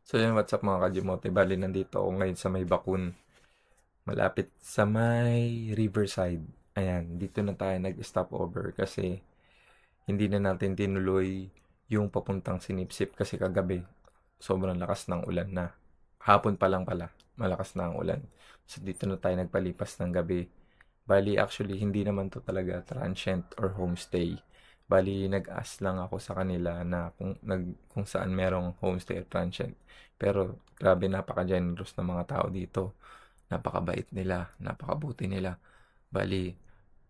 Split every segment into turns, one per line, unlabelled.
So yun, what's up mga Kajimote? Bali, nandito ako ngayon sa may Bakun. Malapit sa may Riverside. Ayan, dito na tayo nag-stop over kasi hindi na natin tinuloy yung papuntang Sinipsip kasi kagabi. Sobrang lakas ng ulan na. Hapon pa lang pala, malakas na ang ulan. So dito na tayo nagpalipas ng gabi. Bali, actually, hindi naman to talaga transient or homestay. Bali, nag-ask lang ako sa kanila na kung saan merong homestay or transient. Pero, grabe, napaka-generous ng mga tao dito. Napakabait nila, napakabuti nila. Bali,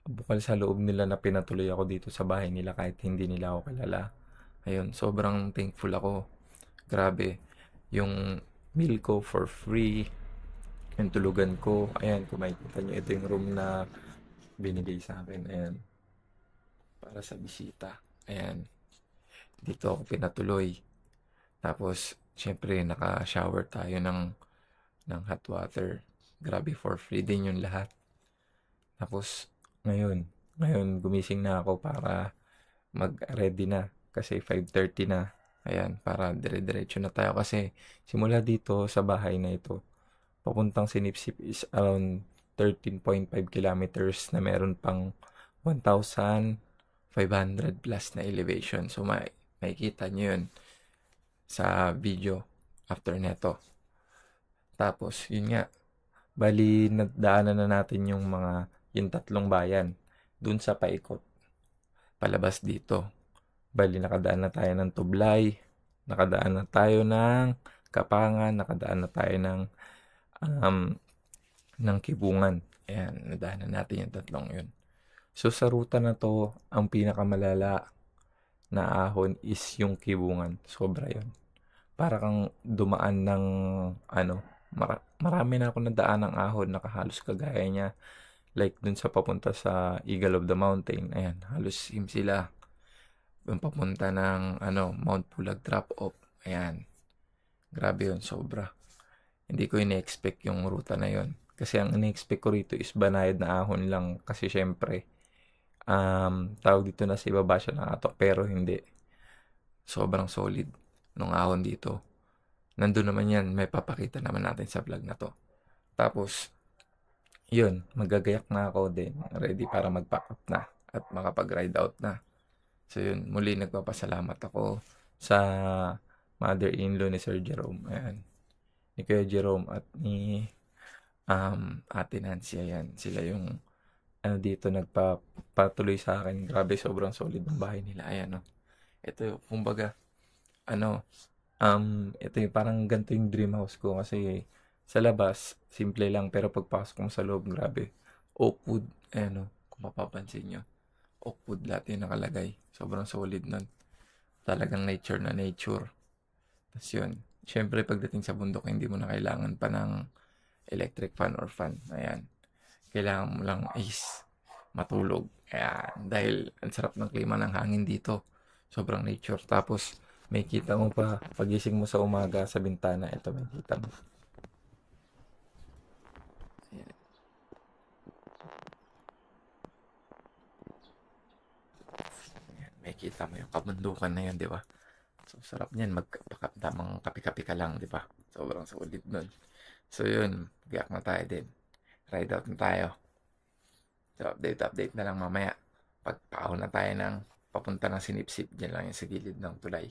bukal sa loob nila na pinatuloy ako dito sa bahay nila kahit hindi nila ako kilala. Ayun, sobrang thankful ako. Grabe, yung meal ko for free, yung tulugan ko. Ayan, kung makikita nyo, ito yung room na binigay sa akin. Ayan, para sa bisita. Ayan, dito ako pinatuloy. Tapos, syempre, naka-shower tayo ng hot water. Grabe, for free din yung lahat. Tapos, ngayon, gumising na ako para mag-ready na. Kasi 5:30 na. Ayan, para dire-diretso na tayo. Kasi, simula dito sa bahay na ito, papuntang Sinipsip is around 13.5 kilometers na meron pang 1,500 plus na elevation. So, makikita nyo yun sa video after neto. Tapos, yun nga, bali, nadaanan na natin yung tatlong bayan dun sa paikot. Palabas dito. Bali, nakadaan na tayo ng Tublay, nakadaan na tayo ng Kapangan, nakadaan na tayo ng Kibungan. Ayan, nadaanan natin yung tatlong yun. So, sa ruta na to, ang pinakamalala na ahon is yung Kibungan. Sobra yun. Para kang dumaan ng, marami na ako nadaan ng ahon, nakahalos kagaya niya. Like, dun sa papunta sa Eagle of the Mountain. Ayan, halos same sila. Yung papunta ng, Mount Pulag drop-off. Ayan. Grabe yun, sobra. Hindi ko ine-expect yung ruta na yun. Kasi ang ine-expect ko rito is banayad na ahon lang. Kasi syempre, tawag dito na sa ibaba siya ng ato. Pero hindi. Sobrang solid nung ahon dito. Nandun naman yan. May papakita naman natin sa vlog na to. Tapos, yun. Magagayak na ako din. Ready para mag-pack up na. At makapag-ride out na. So yun. Muli nagpapasalamat ako sa mother-in-law ni Sir Jerome. Ayan. Ni Kuya Jerome at ni Ate Nancy. Ayan. Sila yung dito nagpapatuloy sa akin. Grabe, sobrang solid ng bahay nila. Ayan, no. Ito, kumbaga, ito yung parang ganito yung dream house ko kasi sa labas, simple lang, pero pagpasok mo sa loob, grabe. Oak wood, ayan, no, kung mapapansin nyo. Oak wood lahat yung nakalagay. Sobrang solid nun. Talagang nature na nature. Tapos yun, syempre pagdating sa bundok, hindi mo na kailangan pa ng electric fan or fan. Ayan. Kailangan mo lang is matulog. Ayan. Dahil ang sarap ng klima ng hangin dito. Sobrang nature. Tapos, may kita mo pa pagising mo sa umaga sa bintana. Ito, may kita mo. Ayan. Ayan. May kita mo yung kabundukan na yun, di ba? So, sarap niyan. Tamang kapi-kapi ka lang, di ba? Sobrang solid nun. So, yun. Gayak na tayo din. Ride out na tayo. So, update na lang mamaya. Pagpaaw na tayo ng papunta ng Sinipsip. Diyan lang yung sa gilid ng tulay.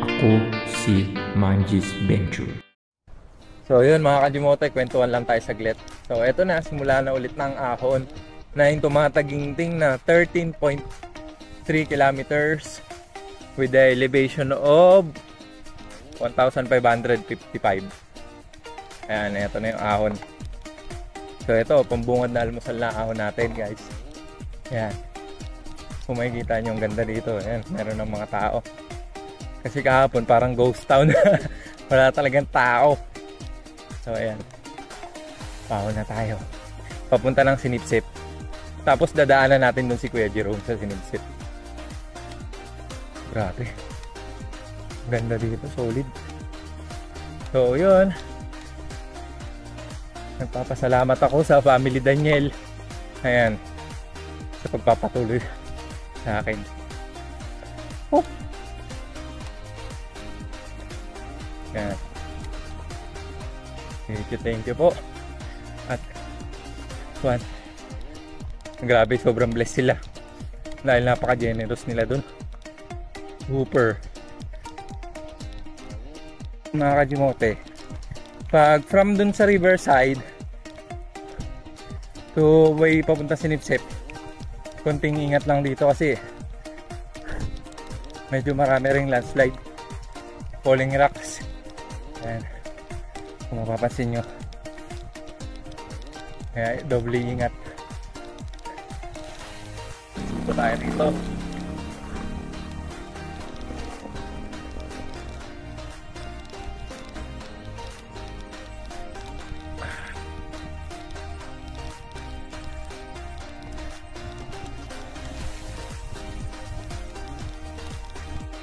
Ako si Manjis Venture. So yun mga Kajimote, kwentuhan lang tayo saglit. So eto na, simula na ulit ng ahon na yung tumataginting na 13.3 kilometers with the elevation of 1,555. Ayan, eto na yung ahon. So ito, pambungad na almusal na ahon natin, guys. Ayan. Kung makikita nyo, ang ganda dito. Ayan, meron ng mga tao. Kasi kahapon parang ghost town. Wala talagang tao. So ayan. Ahon na tayo. Papunta ng Sinipsip. Tapos dadaanan natin dun si Kuya Jerome sa Sinipsip. Grabe. Ganda dito, solid. So, yun.
Nagpapasalamat ako sa family Daniel. Ayan. Sa pagpapatuloy sa akin. Oh. Ayan. Thank you po. At one. Grabe, sobrang blessed sila. Dahil napaka-generous nila dun. Hooper. Mga Kajimote, pag from dun sa Riverside to way papunta Sinipsip, konting ingat lang dito kasi medyo marami ring landslide, falling rocks. Ayan, kung mapapansin nyo, kaya doble ingat. Dito tayo dito.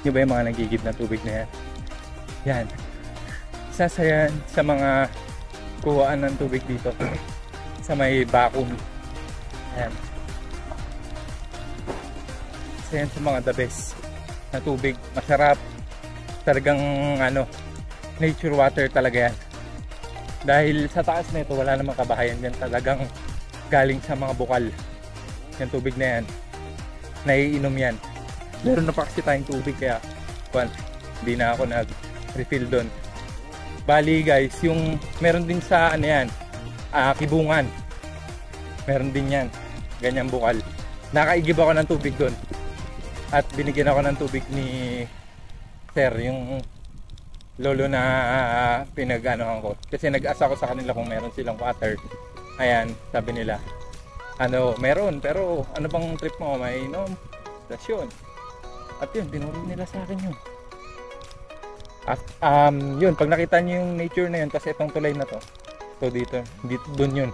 Yung ba yung mga nagigib na tubig na yan? Yan. Isa sa yan sa mga kuhaan ng tubig dito sa may bakong. Ayan. Isa yan sa mga the best na tubig. Masarap. Talagang ano, nature water talaga yan. Dahil sa taas na ito wala namang kabahayan yan. Talagang galing sa mga bukal. Yung tubig na yan. Naiinom yan. Meron na pa kasi tayong tubig kaya hindi na ako nag-refill doon. Bali guys, yung meron din sa ano yan, Kibungan. Meron din yan, ganyang bukal. Nakaigib ako ng tubig doon. At binigyan ako ng tubig ni Sir, yung lolo na pinag-anohan ko. Kasi nag-asa ko sa kanila kung meron silang water. Ayan, sabi nila, ano, meron, pero ano bang trip mo? May inom? Yun. At yun, tinuro nila sa akin yun. At yun, pag nakita nyo yung nature na yun, kasi itong tulay na to, so dito dun yun,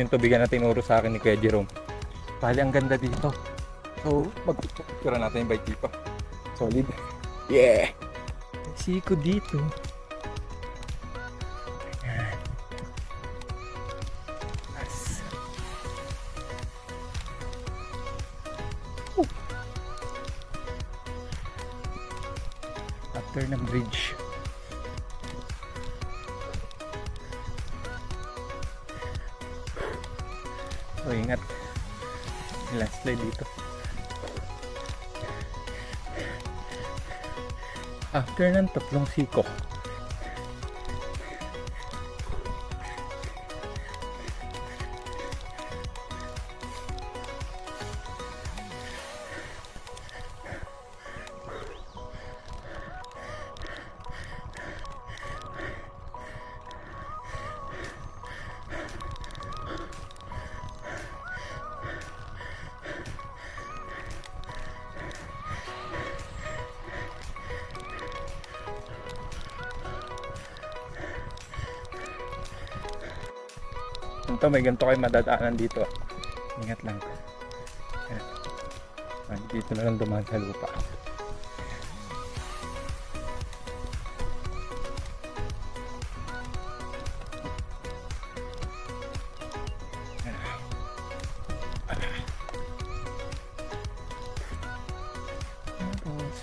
yung tubigan na tinuro sa akin ni Kuya Jerome. Bali, ang ganda dito. So, mag-picture natin yung bike dito. Solid. Yeah! Siko dito. Ayan. As. After ng bridge. So ingat, landslide dito. After ng tatlong siko, ito may ganito kayo madadaanan dito. Ingat lang. Ayan. Dito na lang dumaan sa lupa. Tapos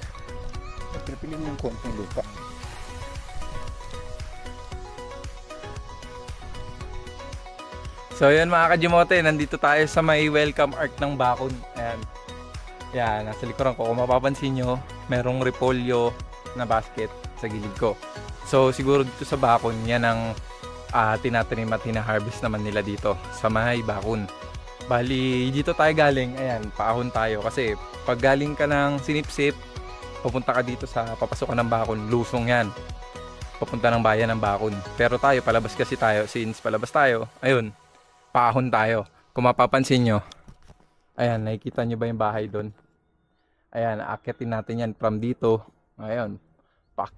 pagpiliin ng konting lupa. So yun mga Kajimote, nandito tayo sa may welcome arc ng Bakon. Ayan. Yan, nasa likuran ko. Kung mapapansin nyo, merong repolyo na basket sa gilid ko. So siguro dito sa Bakon, yan ang tinatanim at hina-harvest naman nila dito sa may Bakon. Bali, dito tayo galing. Ayan, paahon tayo. Kasi pag galing ka ng Sinipsip, pupunta ka dito sa papasukan ng Bakon. Lusong yan. Papunta ng bayan ng Bakon. Pero tayo, palabas kasi tayo. Since palabas tayo, ayun, paahon tayo. Kung mapapansin nyo, ayan, nakikita nyo ba yung bahay doon? Ayan, aakyatin natin yan from dito. Ayan, pak.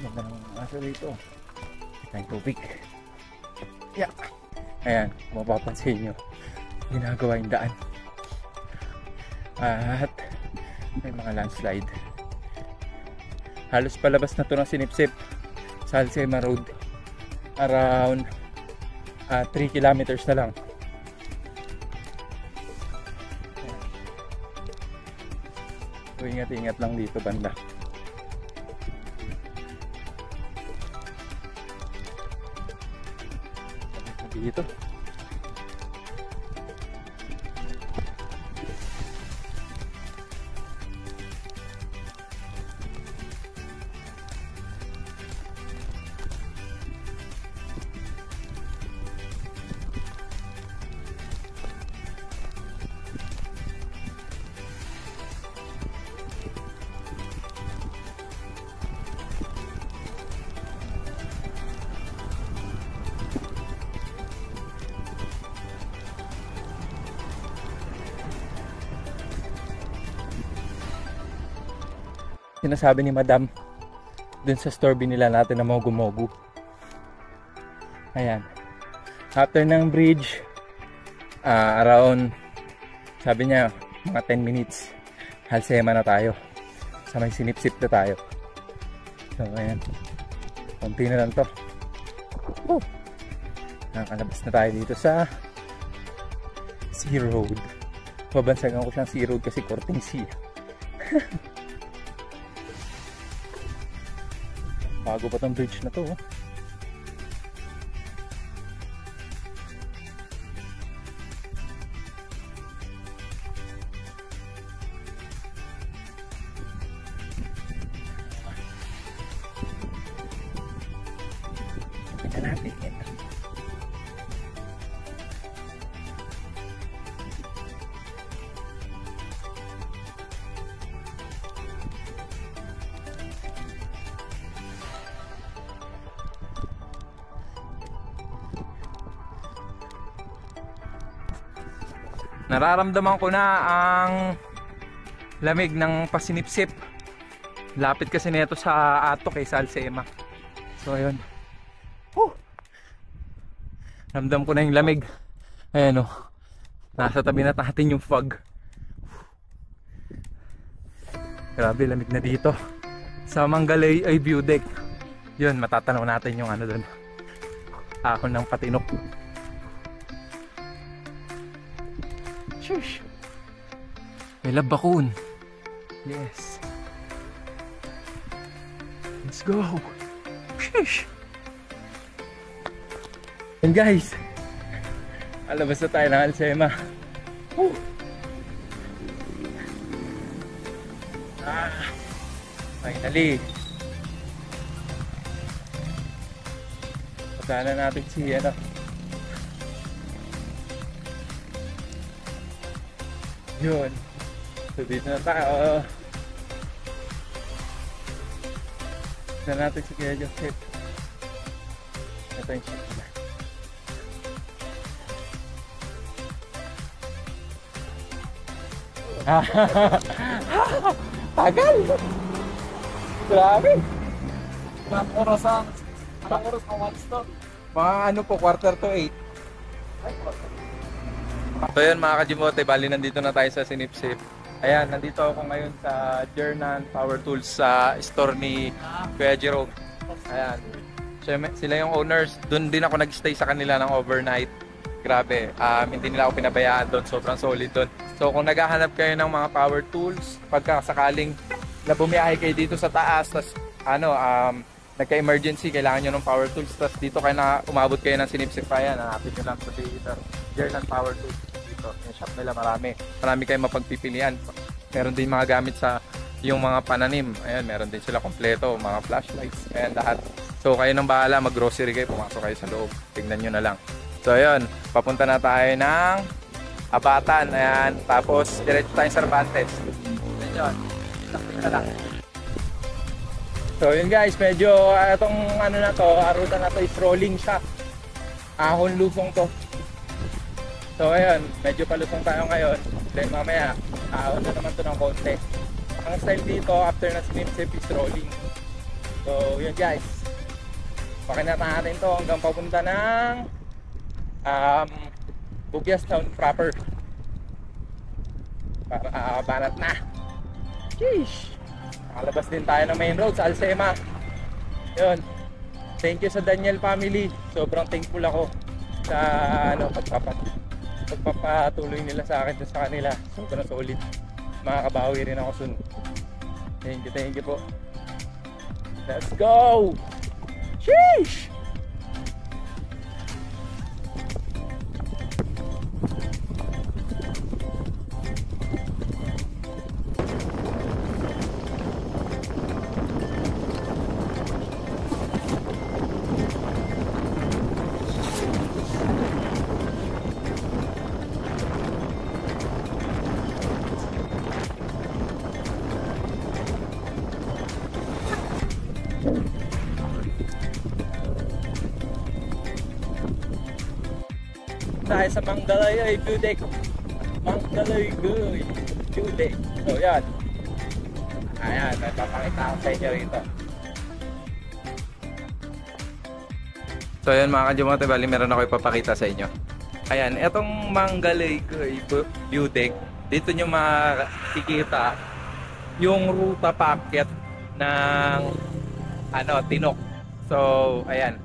ganda ng aso dito. Tayong tubig. Yeah. Ayan, kung mapapansin nyo, ginagawa yung daan. At may mga landslide. Halos palabas na to ng Sinipsip sa Alcema Road. Around 3 kilometers na lang. So, ingat-ingat lang dito banda. Dito. Sinasabi ni Madam dun sa store binila natin na mogu-mogu. Ayan. After ng bridge, around, sabi niya, mga 10 minutes, Alcema na tayo. Sa may Sinipsip na tayo. So, ayan. Kunti na lang to. Nakakalabas na tayo dito sa Sea Road. Babansagan ko siyang Sea Road kasi Korting Sea. Bago pa tong bridge na to. Ito natin. Nararamdaman ko na ang lamig ng Pasinipsip. Lapit kasi nito sa Atok sa Alcema. So ayun. Ramdam ko na yung lamig. Ayan o. Nasa tabi na natin yung fog. Grabe, lamig na dito. Sa Mangalay ay view deck. Yun, matatanaw natin yung ano doon. Ahon ng Patinok. Shush. May Labakun. Yes. Let's go. Shush. And guys, alabas na tayo ng Alcema. Finally. Pasana natin si ano. Yun. So dito na tayo. Pasana natin si Kuya Joseph. Ito yung ship na. Tagal! Grabe! Anong oras ang one stop? Mga ano po, 7:45. So yun mga Kajimote, bali nandito na tayo sa Sinipsip. Ayan, nandito ako ngayon sa Jernan Power Tools sa store ni Kuya Jerome. Ayan, sila yung owners. Doon din ako nag-stay sa kanila ng overnight. Grabe, hindi nila ako pinabayaan doon, sobrang solid doon. So kung naghahanap kayo ng mga power tools, pagkasakaling na bumiyahe kayo dito sa taas, tas nagka-emergency, kailangan nyo ng power tools, tas dito kayo na umabot kayo ng Sinipsip pa yan, hanapin nyo lang sa Jernan Power Tools dito. Yung shop nila marami kayong mapagpipilian. Meron din mga gamit sa yung mga pananim. Ayan, meron din sila kompleto, mga flashlights, ayan lahat. So kayo nang bahala, mag-grocery kayo, pumasok kayo sa loob. Tignan nyo na lang. So ayun, papunta na tayo ng Abatan. Ayan, tapos diretso tayo sa Cervantes. Ayun, sakit na lang. So yun guys, medyo itong ano na to, ruta na to is rolling siya. Ahon lusong to. So ayun, medyo palusong tayo ngayon. Then mamaya, ahon na naman to ng konti. Ang style dito, after na Sinipsip is rolling. So, yun guys. Pakinat natin to hanggang papunta ng Bugyas Town proper. Para banat na. Sheesh. Nakalabas din tayo ng main road sa Alsema. Yun. Thank you sa Daniel family. Sobrang thankful ako sa pagpapatuloy nila sa akin sa kanila. Sobrang solid. Makakabawi rin ako soon. Thank you po. Let's go! Sheesh! Tayo sa Manggaloy View Deck. Manggaloy View Deck. So yan. Ayan, may papakita ko sa inyo rito.
So yan mga kajumote, bali meron ako ipapakita sa inyo. Ayan, etong Manggaloy View Deck, dito nyo makikita yung ruta paakyat ng Tinok. So ayan,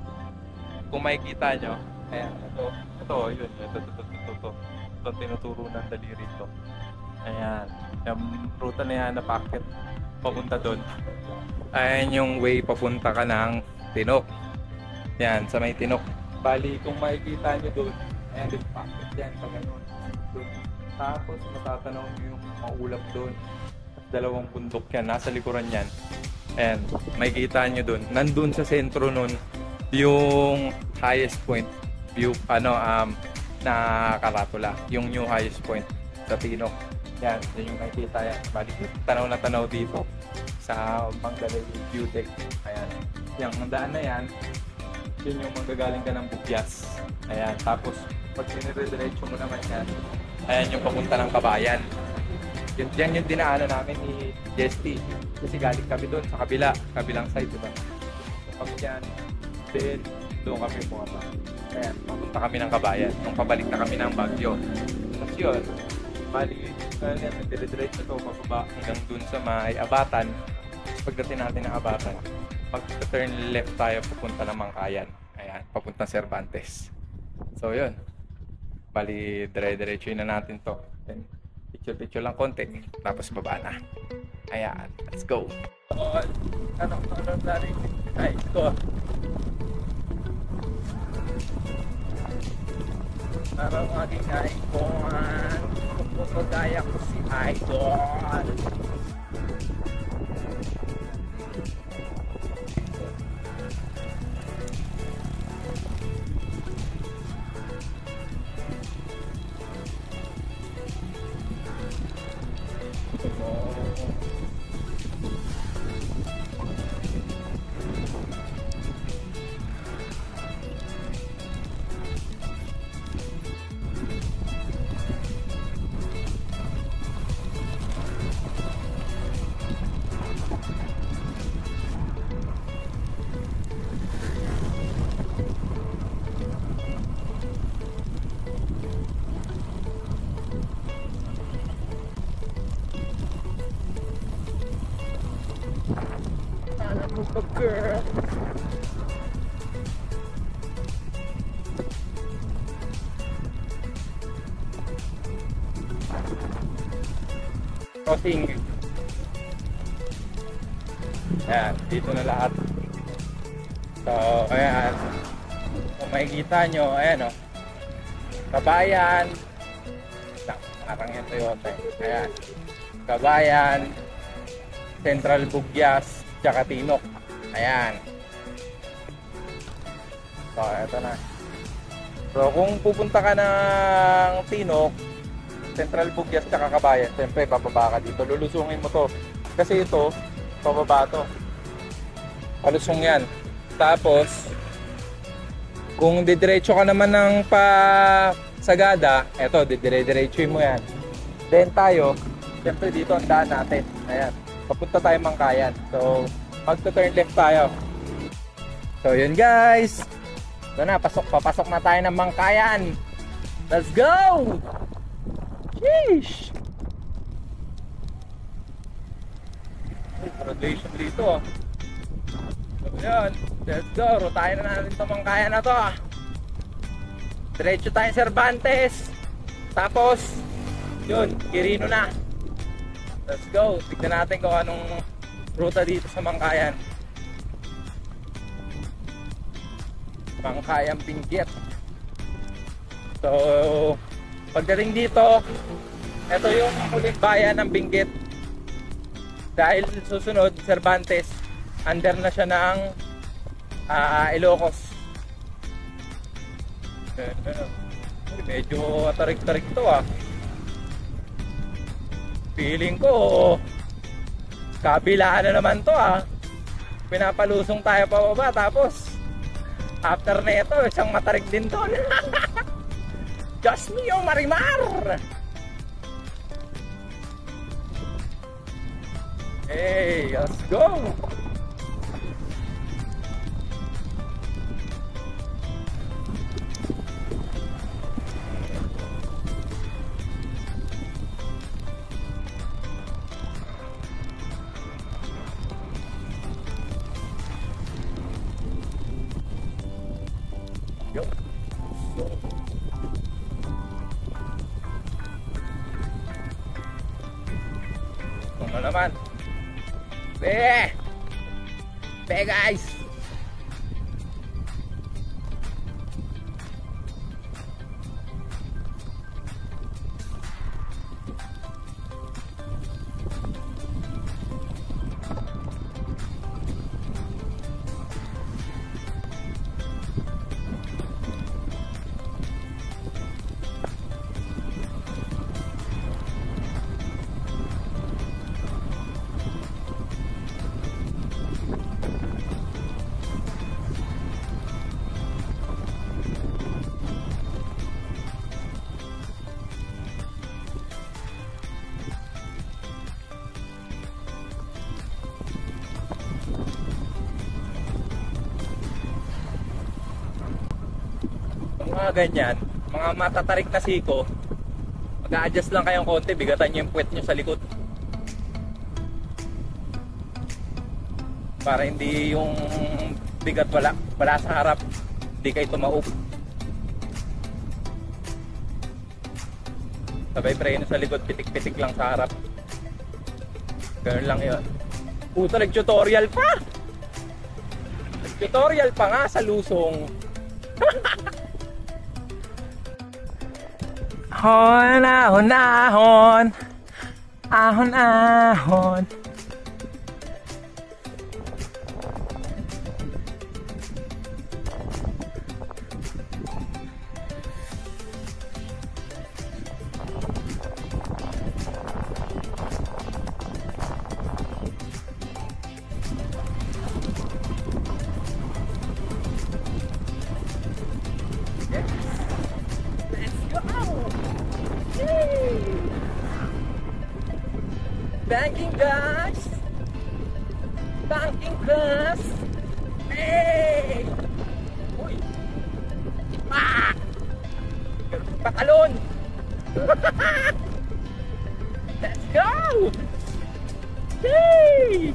kung makikita nyo, ayan, ito, ito tinuturo ng daliri ito. Ayan, yung ruta na yan na paakyat papunta doon. Ayan yung way papunta ka ng Tinok. Yan, sa may Tinok. Bali, kung makikita nyo doon, ayan din paakyat yan, pag ganun. Tapos matatanaw nyo yung maulap doon. Dalawang bundok yan, nasa likuran yan. Ayan, makikita nyo doon. Nandun sa sentro nun, yung highest point view, na karatula. Yung new highest point sa Tinok. Yan, yun yung makikita yan. Bali, tanaw na tanaw dito sa Manggaloy View Deck. Ayan. Yung daan na yan, yun yung manggagaling ka ng Bugyas. Ayan, tapos pag sinire-diretso mo naman yan, ayan yung papunta ng Kabayan. Yan yung dinaanan namin ni Jesty. Kasi galing kami doon sa kabilang side, diba? Kami yan, then doon kami pumunta. Ayan, papunta kami ng Kabayan. Nung pabalik na kami ng Baguio. Tapos yun, bali, dire-diretso ito, pababa hanggang doon sa may Abatan. Pagdating natin ng Abatan, pag-turn left tayo, papunta ng Mangkayan. Ayan, papunta Cervantes. So yun, bali, dire-diretso na natin to. Then, picture lang konti, tapos baba na. Ayan, let's go.
Ano na rin? Ay, ito. Parang aking icon. Pagkagaya ko si Idol. Girl. Crossing. Ayan, dito na lahat. So, ayan. Kung makikita nyo, ayan o. Kabayan. Parang yung Toyota. Ayan. Kabayan. Central Bugyas. Tsaka Tinok. Ayan. So, eto na. So, kung pupunta ka ng Tinok, Central Bugyas, tsaka Kabayan, siyempre, bababa ka dito. Lulusungin mo to. Kasi ito, pababa to. Palusong yan. Tapos, kung didiretso ka naman ng Sagada, eto, didire-diretsoin mo yan. Then tayo, siyempre dito ang daan natin. Ayan. Papunta tayo Mangkayan. So, Magto-turn left tayo. So yun guys. Ito na, papasok na tayo ng Bangkayan. Let's go! Sheesh! Graduation dito. So yun, let's go. Rutahin na natin itong Bangkayan na to. Diretso tayo Cervantes. Tapos, yun, Quirino na. Let's go. Tignan natin kung anong ruta dito sa Bangkayan. Bangkayan Benguet. So, pagdating dito, ito yung huling bayan ng Benguet. Dahil susunod, Cervantes, under na siya ng Ilocos. Medyo tarik-tarik to ah. Feeling ko, kabila na naman to ah. Pinapalusong tayo pababa, tapos after na ito, isang matarik din doon. Diyos mio, Marimar! Hey, let's go! Ano naman? Be guys! Mga ganyan, mga matatarik na siko, mag-a-adjust lang kayong konti, bigatan nyo yung puwet nyo sa likod para hindi yung bigat wala sa harap, hindi kayo tumaob. Sabay preno sa likod, pitik-pitik lang sa harap, ganoon lang yun. Puta, nag-tutorial pa, nag-tutorial pa nga sa lusong. Ahon, ahon, ahon. Ahon, ahon. Banking guys! Banking guys! Hey! Uy! Ah! Patalon! Let's go! Yay!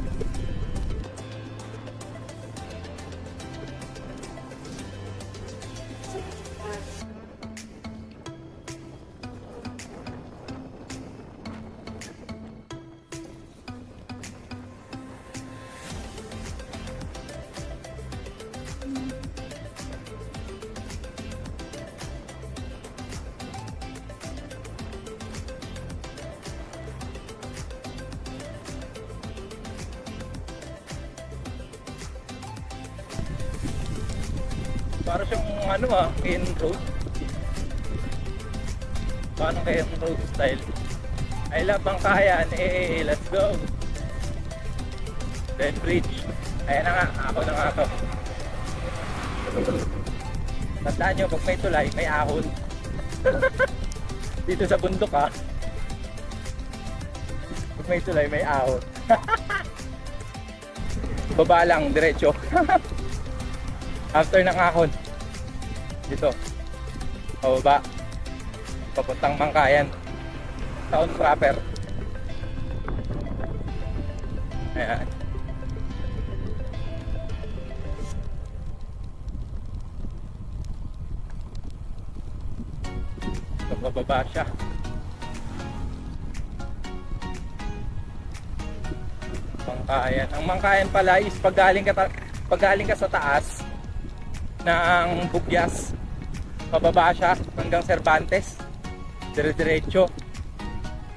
Para siyang in road. Paano kaya yung road style? I love Bangkayan. Eh, let's go. Then bridge. Ayan na nga, ako na nga to. Tandaan nyo, pag may tulay, may ahon. Dito sa bundok ha. Pag may tulay, may ahon. Baba lang, diretso. After ng Ahon. Dito. Pababa. Papuntang Mangkayan. Town proper. Ayan. So, bababa siya. Mangkayan. Ang Mangkayan pala is pag galing ka sa taas ng Bugyas, pababa siya hanggang Cervantes, dire-diretso.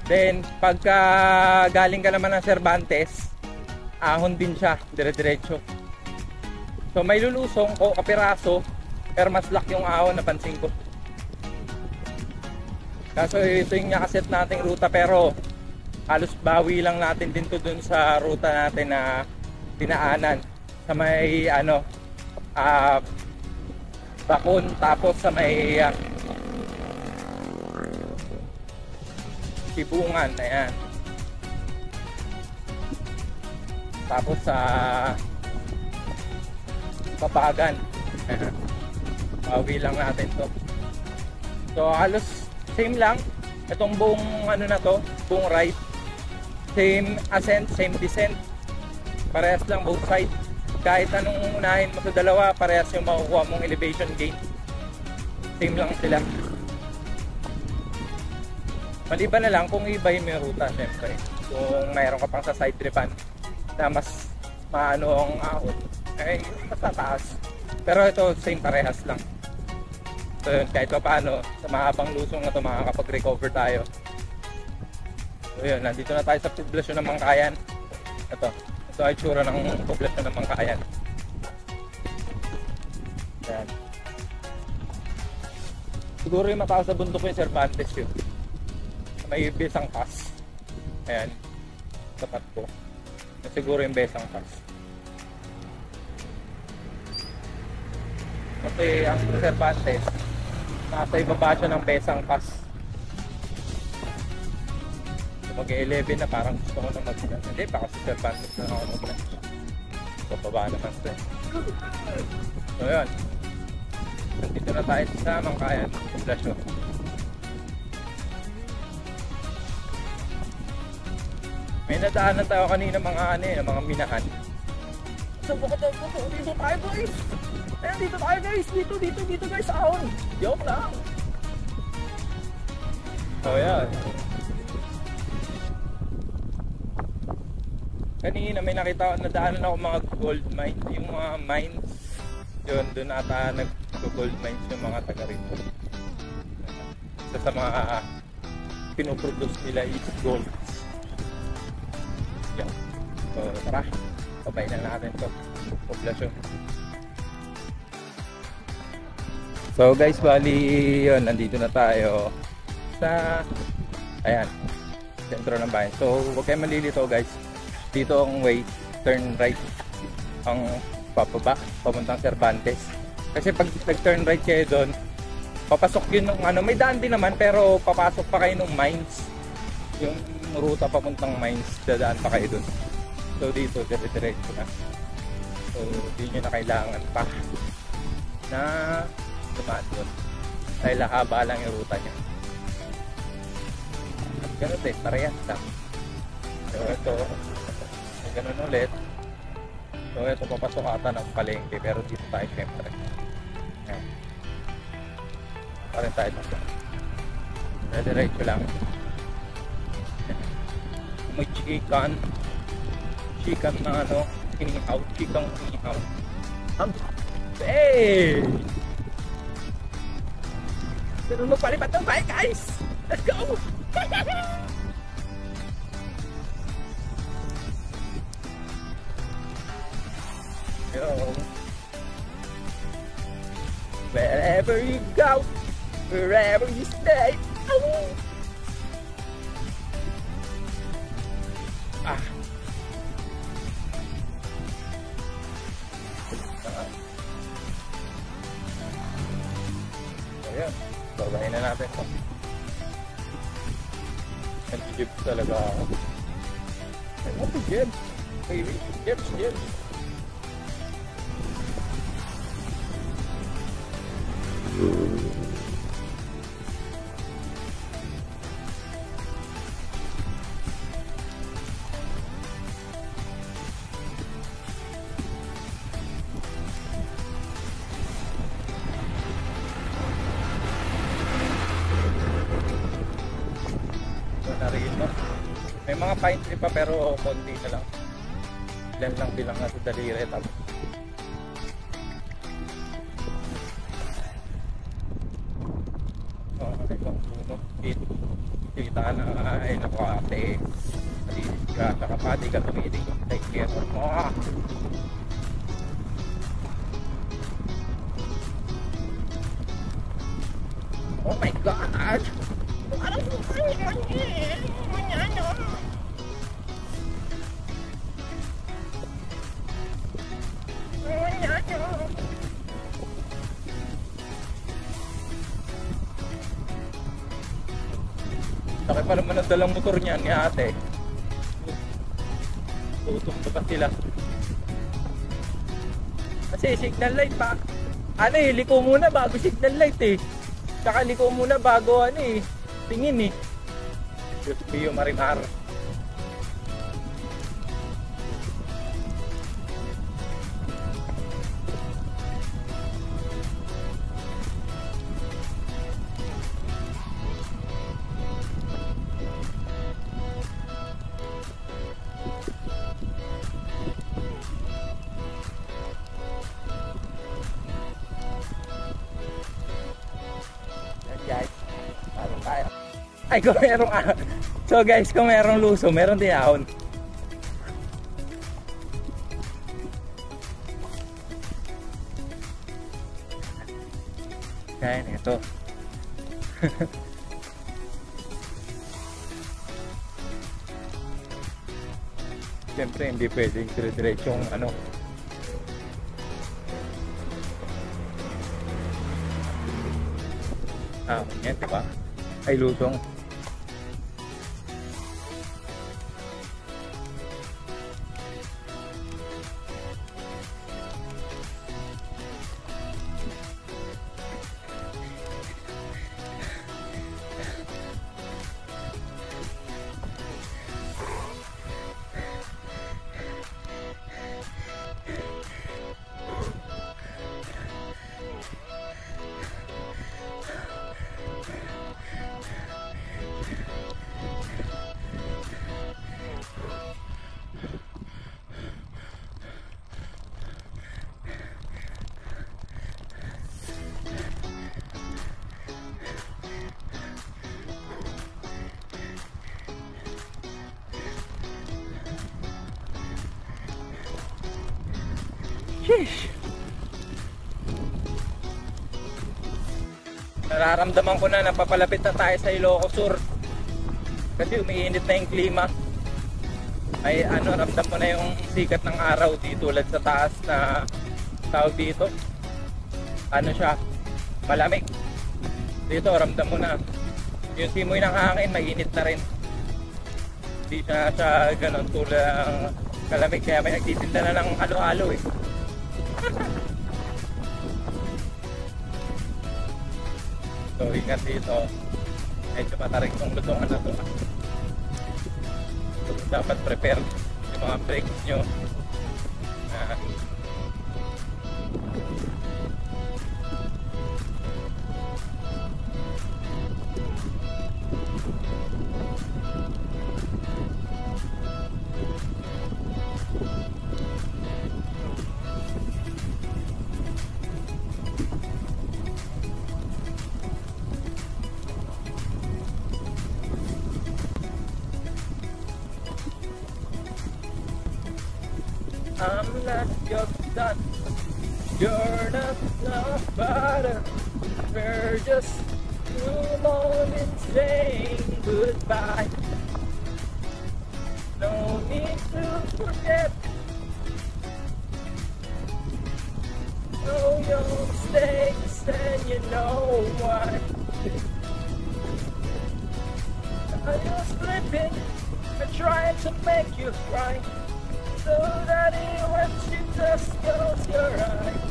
Then pagka galing ka naman ng Cervantes, Ahon din siya, dire-diretso. So may lulusong o kapiraso, pero mas laki yung Ahon, napansin ko. Kaso ito yung nakaset nating ruta, pero halos bawi lang natin din to dun sa ruta natin na dinaanan sa may Bakun, tapos sa may Sibungan, ayan. Tapos sa Papagan, bawi lang natin to. So halos same lang itong buong na to, buong ride. Same ascent, same descent. Parehas lang both sides. Kahit anong unahin mo sa dalawa, parehas yung makukuha mong elevation gain. Same lang sila. Maliban na lang kung ibahin mo yung ruta, syempre. Kung mayroon ka pang sa side tripan na mas maano ang ahon, ay mas tataas. Pero ito, same parehas lang. So yun, kahit pa paano, sa mahabang lusong na ito, makakapag-recover tayo. So yun, nandito na tayo sa poblasyon ng Mangkayan. Ito ay tsura ng poblasyon ng Mangkayan. Yan. Siguro yung mataas sa bundok yung Cervantes yun. May Besang Pass. Ayan, tapat ko. Siguro yung Besang Pass. Kasi ang Cervantes, nasa ibaba siya ng Besang Pass. Mag-11 na, parang gusto ko na mag-lunch. Hindi, baka si Cervantes na ako mag-lunch. Bababa naman ito eh. So yun, nandito na tayo sa Mangkayan poblasyon. May nadaanan tayo kanina mga minahan. So dito tayo guys! Ayan, dito tayo guys! Dito guys, ahon! Joke lang! So yan. Kanina may nakita ko, nadaanan ako mga gold mine, yung mga mines. Yun, doon ata nag-gold mines yung mga taga rito. Isa sa mga pinoproduce nila is gold. Yan. So tara, pabay na natin ito, poblasyon. So guys, bali yun, nandito na tayo sa, ayan, sentro ng bayan. So huwag kayo malilito guys, dito ang way, turn right ang papaba, papuntang Cervantes. Kasi pag nag-turn right kayo doon, papasok yun ng may daan din naman, pero papasok pa kayo ng mines. Yung ruta papuntang mines, dadaan pa kayo doon. So dito, dire-diretso na. So di nyo na kailangan pa na dumaan doon. Dahil haba lang yung ruta nyo. At ganun din, parehas lang. So ito, ganun ulit. So ito, papasok ata ng palengke, pero dito tayo syempre. Ayan. Parin tayo dito. Diretso lang. May chicken na inihaw, chicken inihaw. Hey! Pero magpalipat ng bike guys! Let's go! Yo. Wherever you go, wherever you stay. Oh. Ah. Ayan, babahin na natin ito. Nag-jeep talaga ako. Ay, what the jeep? Hey, jeep. Rito. May mga pine tree pa pero konti na lang. Ilan lang bilang na sa daliri. Tapos ibang puno. Kita na ay naku ate. Malinis ka. Saka pati ka tumiling. Take care mo. Oh my God! Laki pa naman ang dalang motor niyan ni ate. Tutong pa sila. Kasi signal light pa. Ano eh, liko muna bago signal light eh. Tsaka liko muna bago ano eh, tingin eh. Diyos Pio Marimar. Guys, parang tayo. Ay, kung merong so guys, kung merong luso, meron din ahon. Kaya nito. Siyempre, hindi pwedeng dire-diretsong ano. Yan, diba? Ay, lusong. Sheesh. Nararamdaman ko na napapalapit na tayo sa Ilocos Sur. Kasi umiinit na yung klima. Ay ramdam ko na yung sikat ng araw dito tulad sa taas na tawag dito. Ano siya? Malamig. Dito ramdam mo na yung simoy ng hangin mainit na rin. Hindi siya ganun tulad ng kalamig kaya may nagtitinda na ng halo-halo eh. So ingat dito, medyo matarik tong lutungan na to. So, dapat prepare yung mga brakes nyo. I'm not your son, you're not my father. We're just too long in saying goodbye. No need to forget. Know your mistakes and you know why. I was flipping and trying to make you cry. So that when she just close your eyes,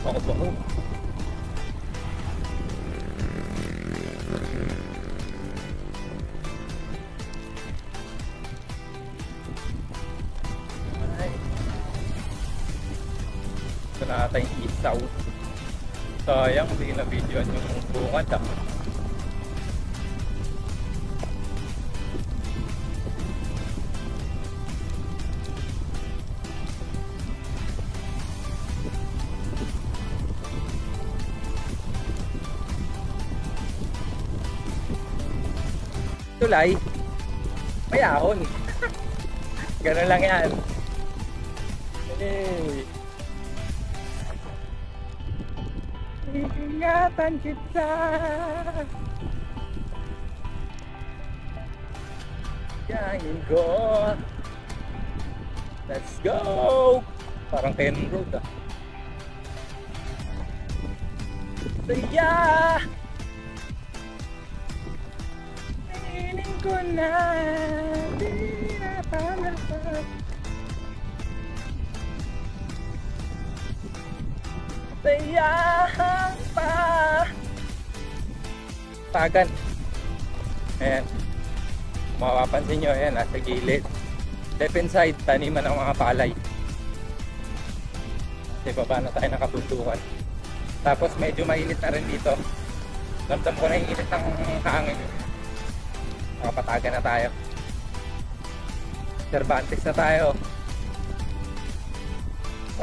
Bako-bako. Ito na ata yung isaw. Sayang, hindi na videoan yung bungad ah. Tulay, may ahon. Ganun lang yan. Hey. Ingatan kita. Yangin ko. Let's go. Parang Cannon Road ah. Saya. Piling ko na. Di na palapat. Sayang pa. Tagan. Ayan. Mapapansin nyo, ayan, nasa gilid. Left hand side, taniman ng mga palay. Kasi baba na tayo nakabundukan. Tapos medyo mainit na rin dito. Ramdam ko na yung init ng hangin. Nakapatagan na tayo. Cervantes na tayo.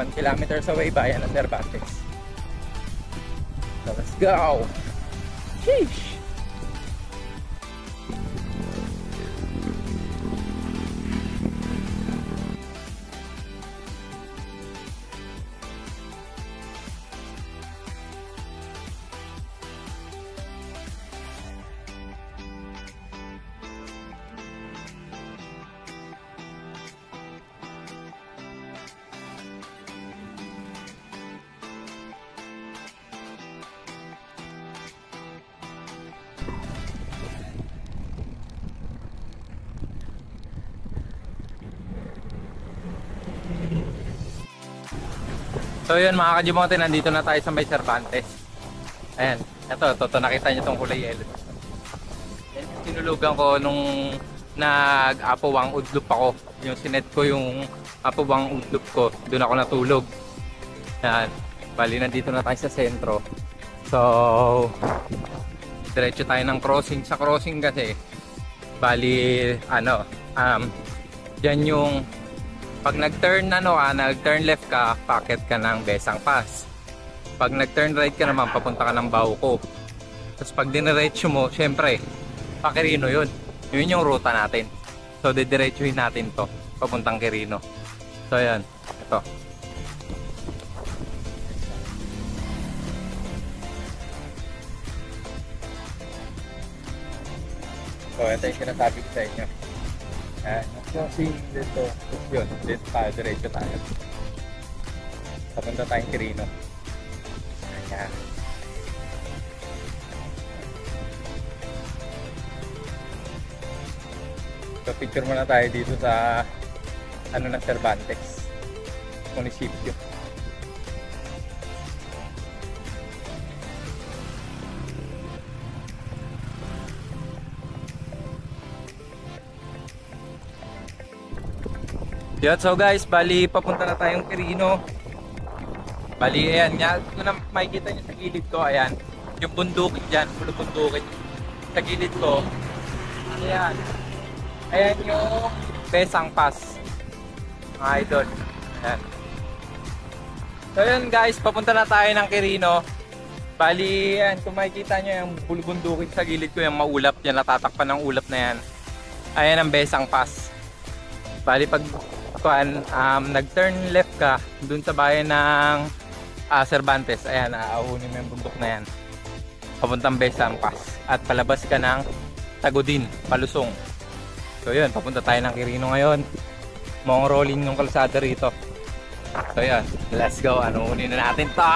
1 kilometers away, bayan ng Cervantes. So let's go! Sheesh! So yun mga Kajimote, nandito na tayo sa may Cervantes. Ayan, ito nakita nyo itong kulay yellow. Yan yung sinulugan ko nung nag-apawang udlup ako. Yung sinet ko yung apawang udlup ko, doon ako natulog. Ayan, bali nandito na tayo sa sentro. So, diretso tayo ng crossing. Sa crossing kasi, bali, dyan yung pag nag-turn nag-turn left ka, packet ka ng Besang Pass. Pag nag-turn right ka naman, papunta ka ng Bauco. Tapos pag diniretso mo, syempre, pa Quirino yun. Yun yung ruta natin. So, didiretsuhin natin to, papuntang Quirino. So, yan. Ito. So, ito yung sinasabi ko sa inyo. Crossing dito. Yun, dito tayo, diretso tayo. Papunta tayong Quirino. Ayan. So, picture muna tayo dito sa ng Cervantes, munisipyo. Yun, so guys, bali papunta na tayong Quirino. Bali, ayan nga, kung makikita nyo sa gilid ko, ayan, yung bundukin dyan, bundukin sa gilid ko. Ayan, ayan yung Besang Pass, mga idol. Ayan. So yun guys, papunta na tayo ng Quirino. Bali, ayan, kung makikita nyo yung bundukin sa gilid ko, yung maulap yan, natatakpan ng ulap na yan. Ayan ang Besang Pass. Bali, pag nag-turn left ka dun sa bayan ng Cervantes, ayan, aahunin mo yung bundok na yan papuntang Besang Pass at palabas ka ng Tagudin, Palusong. So yun, papunta tayo ng Quirino ngayon. Mong rolling ng kalsada rito. So yun, let's go, anuunin na natin to.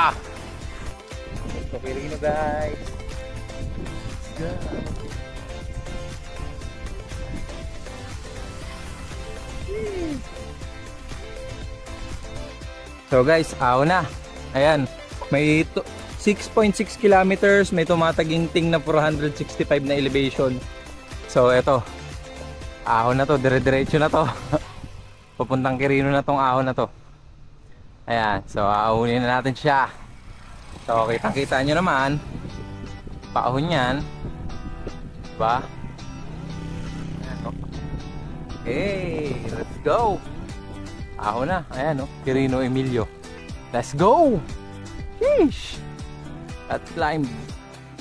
So Quirino guys, let's go. So guys, na. Ayan. May 6.6 kilometers, may tumataginting na 465 na elevation. So eto, ahon na to, dire-diretso na to. Papuntang Quirino na tong ahon na to. Ayan, so ahonin na natin siya. So kitang-kita nyo naman, paahon yan, diba? Okay, let's go. Ahon na, ayan o, Quirino Emilio. Let's go! Sheesh! At climb.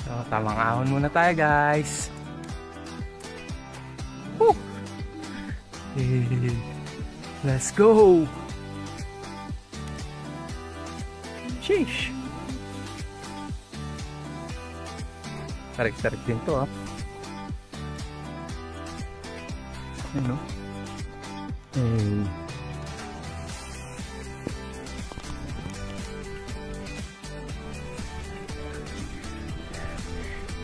So, tamang ahon muna tayo, guys. Woo! Hey, let's go! Sheesh! Tarik-tarik din to, ha? Ano? Hey.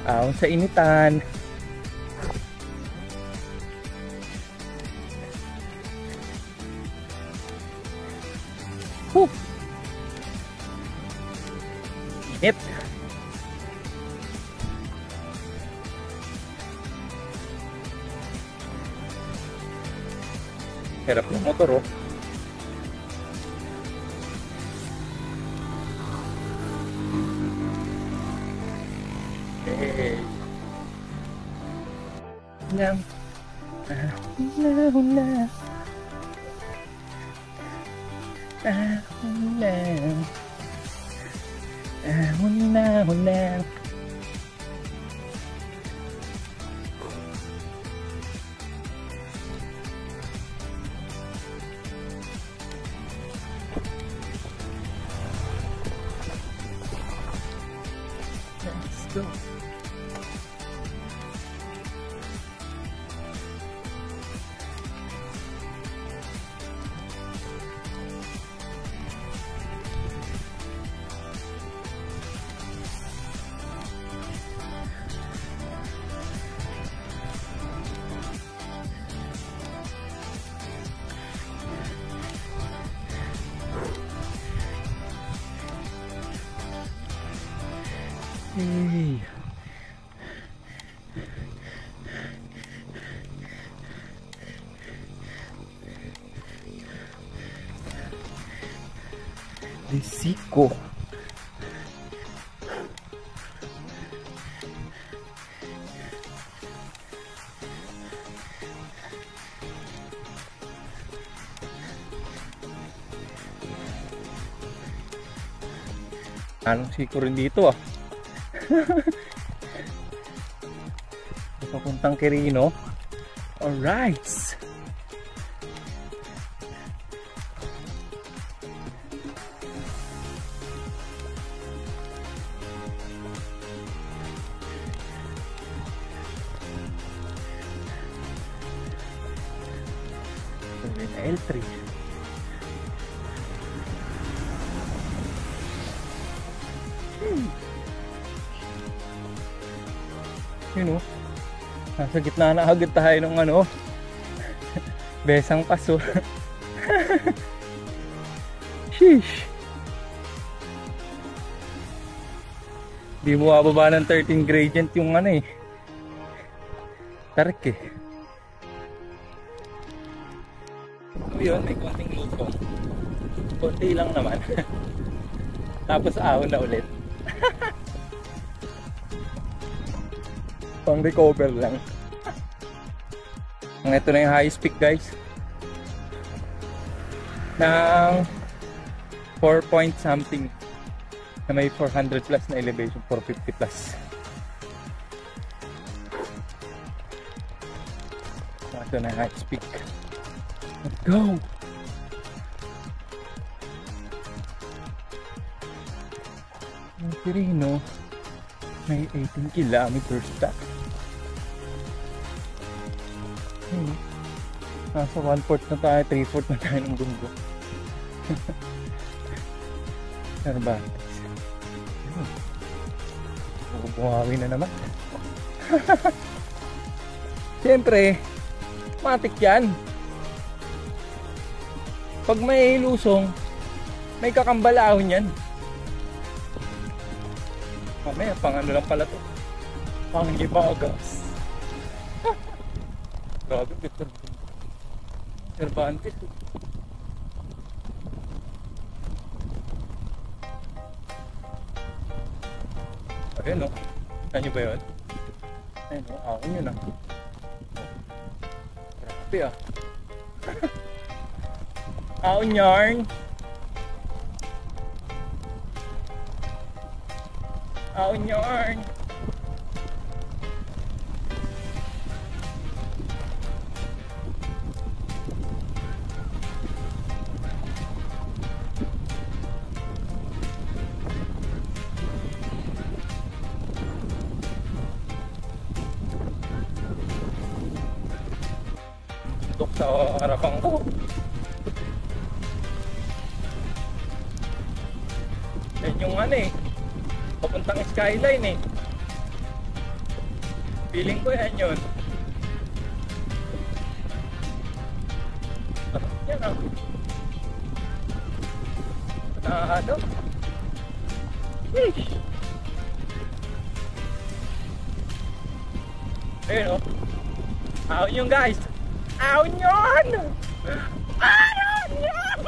Ahon sa initan. Woo! Init. Hirap ng motor, oh. Hey. Hula. Hula, hula. Hula. Hula, hula. Let's go. Hey. Lisico. Anong siko rin dito, ah? Papuntang Quirino. Alright. L3. Yun, oh. Nasa gitna na agad tayo ng ano, besang paso. Sheesh. Di mo bababa ng 13 gradient yung ano, eh. Tarik, eh. So yun, may konting lupong. Konti lang naman. Tapos ahon na ulit. Pang recover lang. Ito na yung highest peak, guys, ng 4 point something na may 400 plus na elevation, 450 plus. Ito na yung highest peak. Let's go! Ang Quirino may 18 kilometers back. Nasa 1/4 na tayo, 3/4 na tayo ng bundok. Ano ba? Bumawi na naman. Siyempre, matik yan. Pag may lusong, may kakambalahon yan. Mamaya, pang ano lang pala to. Pang Himagas. Grabe, bitter. Cervantes. Ayun o. Saan nyo ba yun? Ayun o, ako yun ah. Grabe ah. Aon yarn. Aon yarn. Tuk sa harapan ko. Yan yung ano eh. Papuntang skyline eh. Feeling ko yan yun. Yan ah. Nakakado. Sheesh. Ayun oh. Ahon yun guys. Ahon yun! Ahon yun!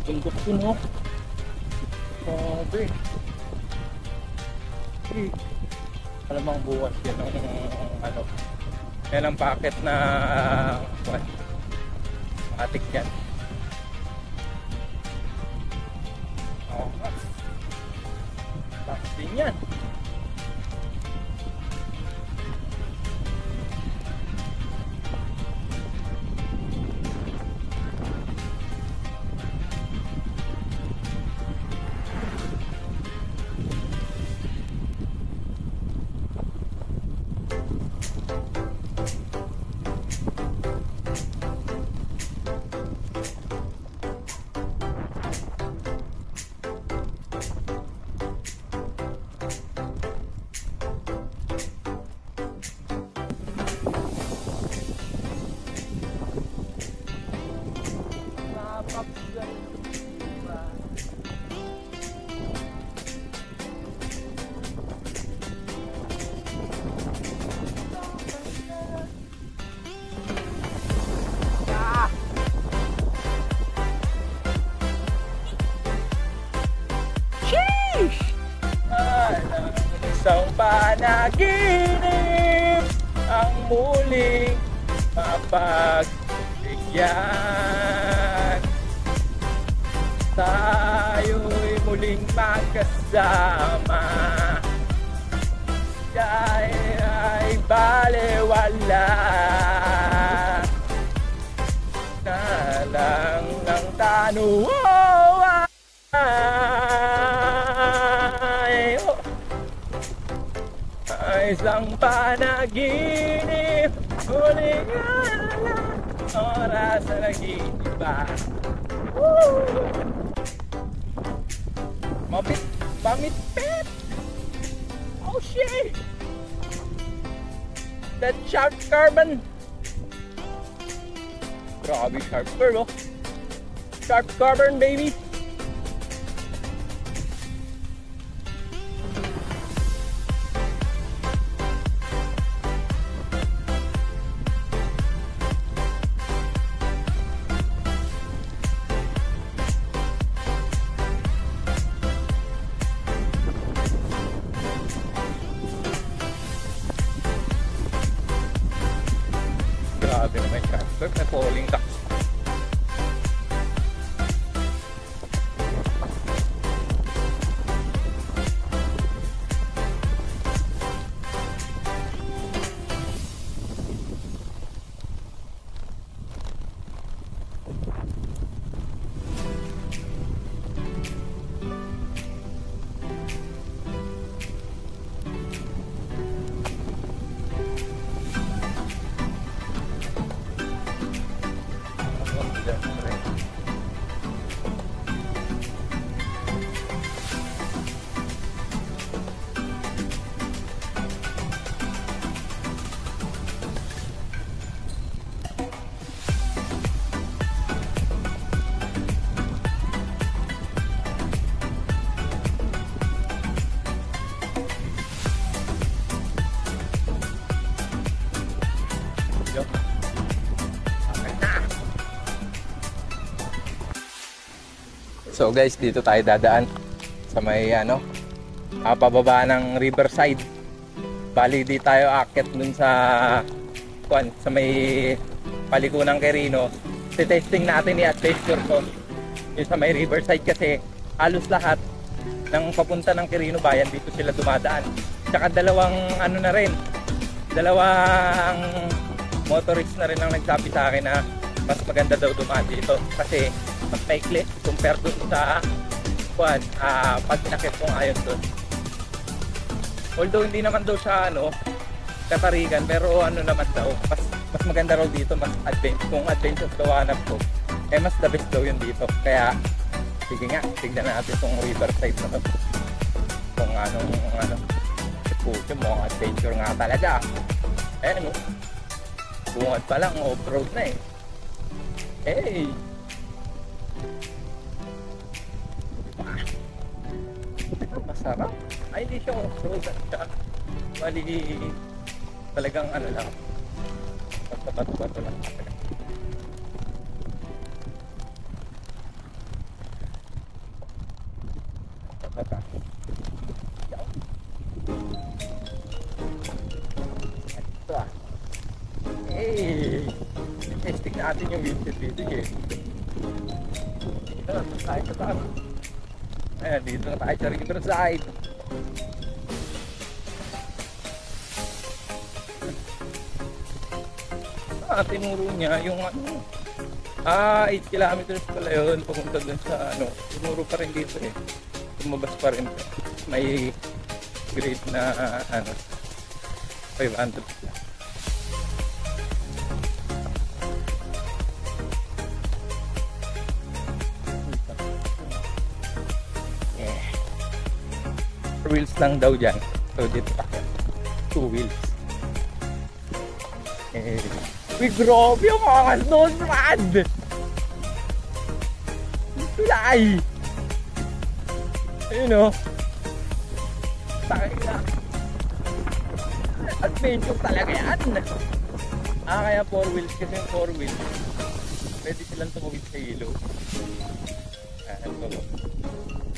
Bundok ko no. Sabi. Alamang buwas yan ang ano. Yan ang packet na atik yan. Oh, tapos din yan. Isang panaginip ang muling mapagbigyan. Tayo'y muling magkasama. Dahil ay balewala na lang ng tanuwa. Isang panaginip, huling oras na nag-iiba. Pamit-pit! Oh shit! That sharp carbon! Grabe, sharp curve oh! Sharp carbon baby! Grabe naman yung sharp curve na falling ducks. So guys, dito tayo dadaan sa may pababa ng Riverside. Bali di tayo aakyat dun sa may paliko ng Quirino. Testing natin i-adventure ko yung sa may Riverside kasi halos lahat ng papunta ng Quirino Bayan dito sila dumadaan. Tsaka dalawang motorist na rin ang nagsabi sa akin na mas maganda daw dumaan dito kasi mas maikli compare doon sa pag inakit kong ayon doon. Although hindi naman daw siya katarigan, pero naman daw mas maganda raw dito, mas kung adventure daw hanap ko, mas the best daw yun dito. Kaya sige nga, tignan natin itong Riverside na to kung puto mo, adventure nga talaga. Bungad pa lang, off-road na eh. Masarap. Ay, hindi siya off-road. Bali, talagang lang. Bato-bato lang. Testing natin yung windshield dito dito na tayo sa taas. Ayan, dito na tayo sa Riverside. Tinuro niya yung 8 kilometers pala yun papunta dun sa tinuro pa rin dito lumabas pa rin may grade na 500 lang. Wheels lang daw dyan, so dito pa 2 wheels. Uy, grabe yung mga doon, Brad! Tulay! Ayun takay na. Adventure talaga yan. Kaya 4 wheels kasi yung 4 wheels pwede silang tumawid sa ilog.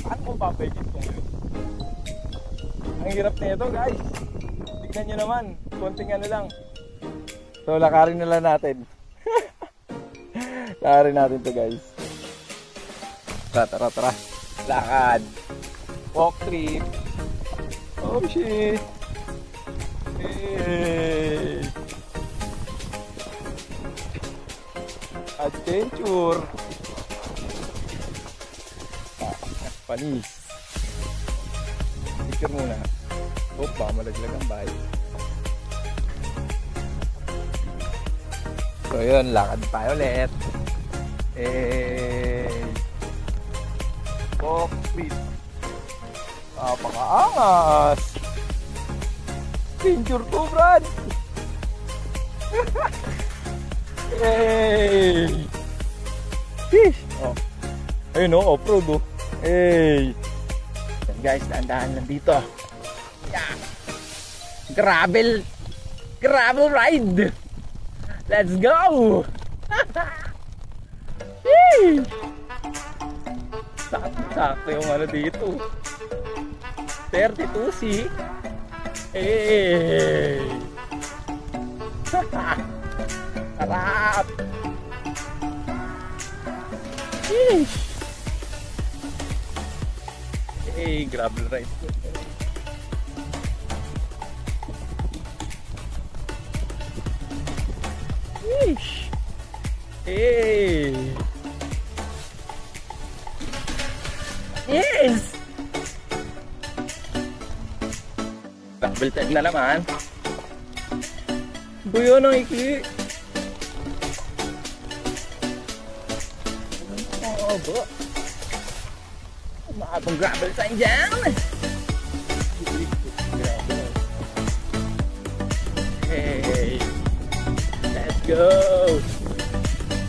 Paano kung papagin kung yun? Ang hirap na ito, guys. Tignan nyo naman, konting lang. So, lakarin na lang natin. Lakarin natin to, guys. Tara. Lakad. Walk trip. Oh, shit. Hey. Adventure. Panis. Picture muna. Baka malaglag ang bike. So yun, lakad tayo ulit. Walk street. Napakaangas. Picture to, Brad. Hey. Fish. Ayun off-road Hey. Guys, dahan-dahan lang dito. Yeah. Gravel ride. Let's go. Sakto yung dito. 32C. Hey. Sarap. Hey, gravel ride. Hey. Yes. Gravel time na naman. Buyo ng ikli. Obo. Mahabang gravel sign dyan. Hey. Let's go.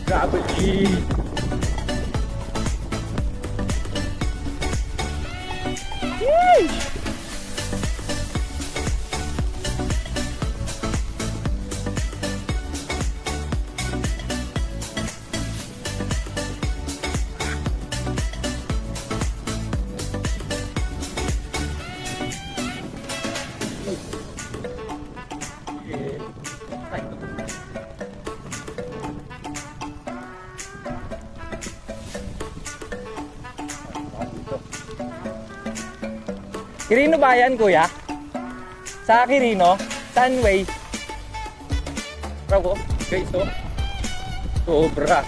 Gravel G. Yeesh. Quirino ba yan, kuya? Sa Quirino? Sunway? Bravo, guys, oh. Sobra.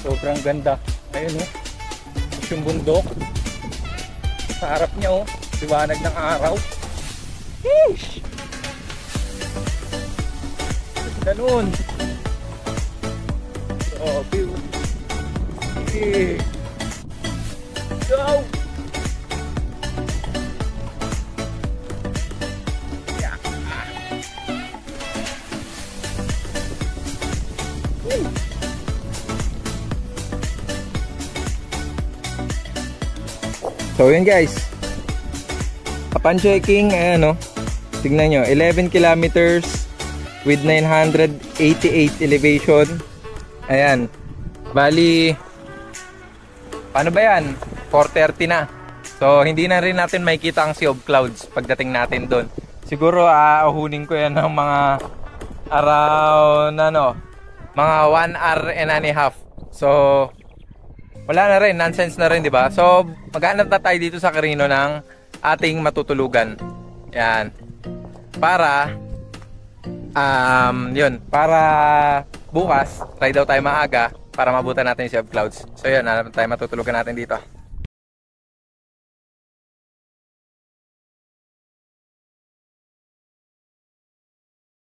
Sobrang ganda. Ayun, oh. Tapos yung bundok. Sa harap niya, oh. Liwanag ng araw. Sheesh! Ganda nun. Oh, beauty. Go! So yun guys, upon checking, ayan o, tignan nyo, 11 kilometers with 988 elevation. Ayan, bali, paano ba yan? 4:30 na. So hindi na rin natin makikita ang Sea of Clouds pagdating natin doon. Siguro ahunin ko yan ng mga around mga 1 hour and a half. So wala na rin, nonsense na rin, di ba? So, maghanap na tayo dito sa Quirino ng ating matutulugan. Yan. Para, yun, para bukas, try daw tayo maaga para mabutan natin yung Sea of Clouds. So, yun, hanap tayo matutulugan natin dito.